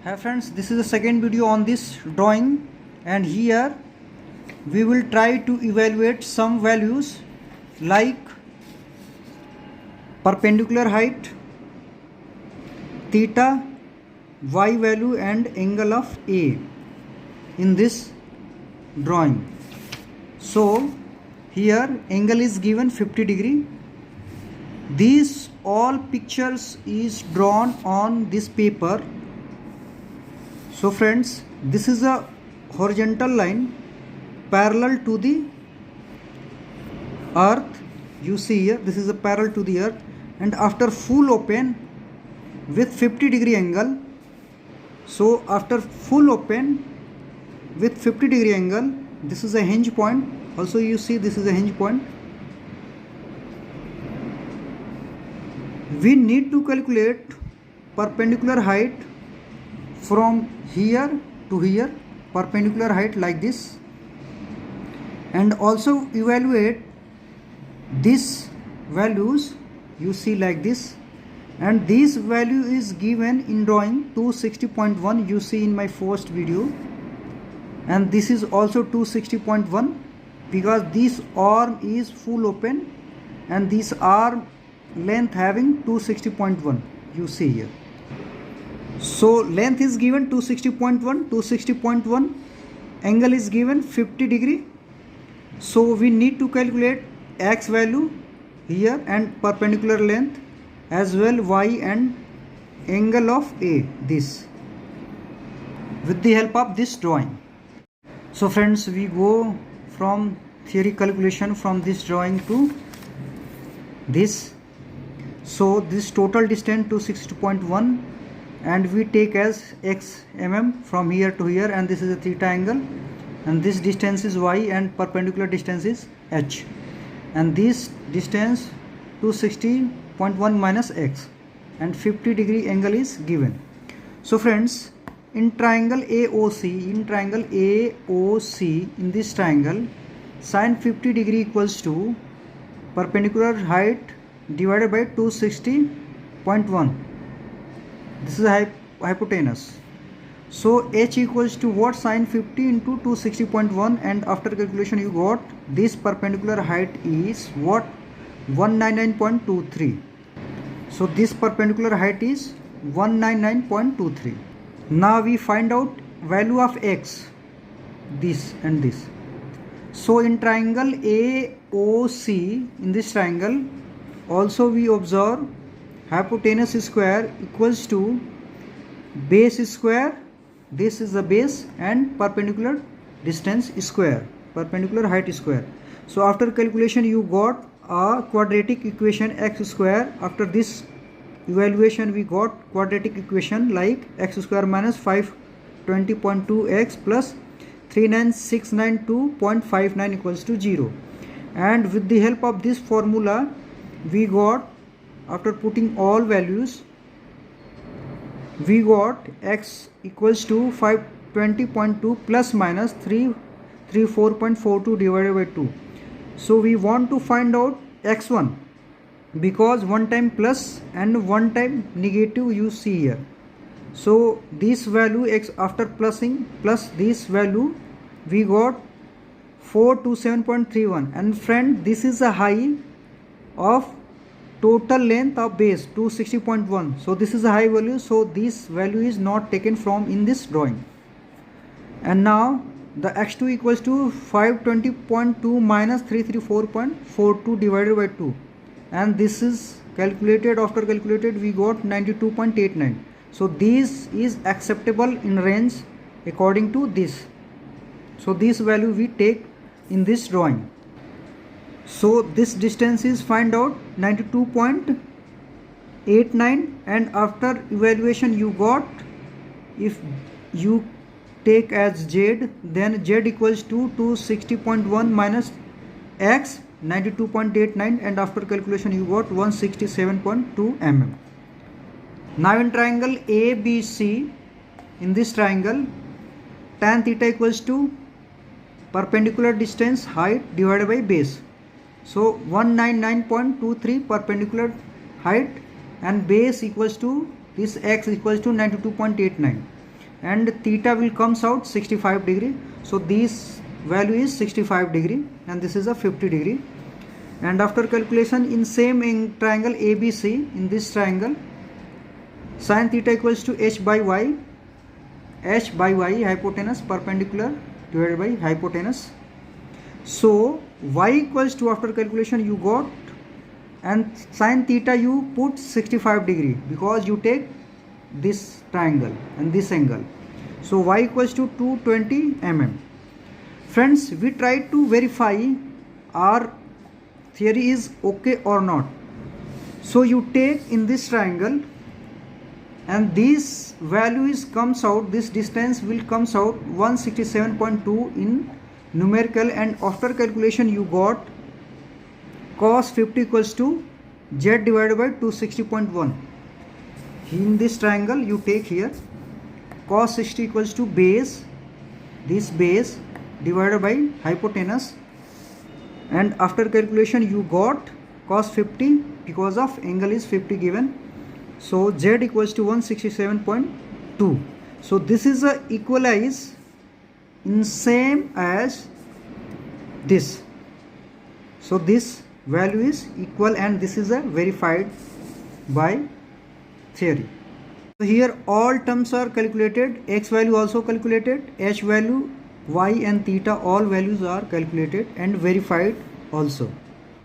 Hi friends, this is the second video on this drawing, and here we will try to evaluate some values like perpendicular height, theta, y value and angle of A in this drawing. So here angle is given 50 degree. These all pictures is drawn on this paper. So friends, this is a horizontal line parallel to the earth. You see here, this is a parallel to the earth, and after full open with 50 degree angle. So after full open with 50 degree angle, this is a hinge point. Also you see this is a hinge point. We need to calculate perpendicular height from here to here, perpendicular height like this, and also evaluate these values. You see like this, and this value is given in drawing 260.1. you see in my first video, and this is also 260.1 because this arm is full open and this arm length having 260.1. you see here. So length is given 260.1, angle is given 50 degree. So we need to calculate x value here and perpendicular length as well y and angle of A, this, with the help of this drawing. So friends, we go from theory calculation from this drawing to this. So this total distance 260.1, and we take as x mm from here to here, and this is a theta angle, and this distance is y and perpendicular distance is h, and this distance 260.1 minus x, and 50 degree angle is given. So friends, in triangle AOC, in this triangle, sine 50 degree equals to perpendicular height divided by 260.1. this is hypotenuse. So h equals to what? Sine 50 into 260.1, and after calculation you got this perpendicular height is what? 199.23. so this perpendicular height is 199.23. now we find out value of x, this and this. So in triangle AOC, in this triangle also we observe hypotenuse square equals to base square, this is the base, and perpendicular distance square, perpendicular height square. So after calculation you got a quadratic equation x square. After this evaluation we got quadratic equation like x square minus 520.2x plus 39692.59 equals to 0. And with the help of this formula we got, after putting all values, we got x equals to 520.2 plus minus 334.42 divided by 2. So we want to find out x1 because one time plus and one time negative you see here. So this value x after plusing plus this value we got 427.31, and friend, this is a high of total length of base 260.1. so this is a high value, so this value is not taken from in this drawing. And now the x2 equals to 520.2 minus 334.42 divided by 2, and this is calculated. After calculated we got 92.89. so this is acceptable in range according to this. So this value we take in this drawing. So this distance is find out 92.89, and after evaluation you got, if you take as z, then z equals to 260.1 minus x 92.89, and after calculation you got 167.2 mm. Now in triangle ABC, in this triangle tan theta equals to perpendicular distance height divided by base. So 199.23 perpendicular height and base equals to this x equals to 92.89. and theta will comes out 65 degree. So this value is 65 degree and this is a 50 degree. And after calculation in same triangle ABC, in this triangle sin theta equals to h by y hypotenuse perpendicular divided by hypotenuse. So y equals to, after calculation you got, and sin theta you put 65 degree because you take this triangle and this angle. So y equals to 220 mm. Friends, we try to verify our theory is okay or not. So you take in this triangle and this value is comes out, this distance will comes out 167.2 in numerical, and after calculation you got cos 50 equals to z divided by 260.1. In this triangle you take here cos 60 equals to base, this base divided by hypotenuse, and after calculation you got cos 50 because of angle is 50 given. So z equals to 167.2. So this is a equalize in same as this. So this value is equal and this is a verified by theory. So here all terms are calculated, x value also calculated, h value, y and theta all values are calculated and verified also.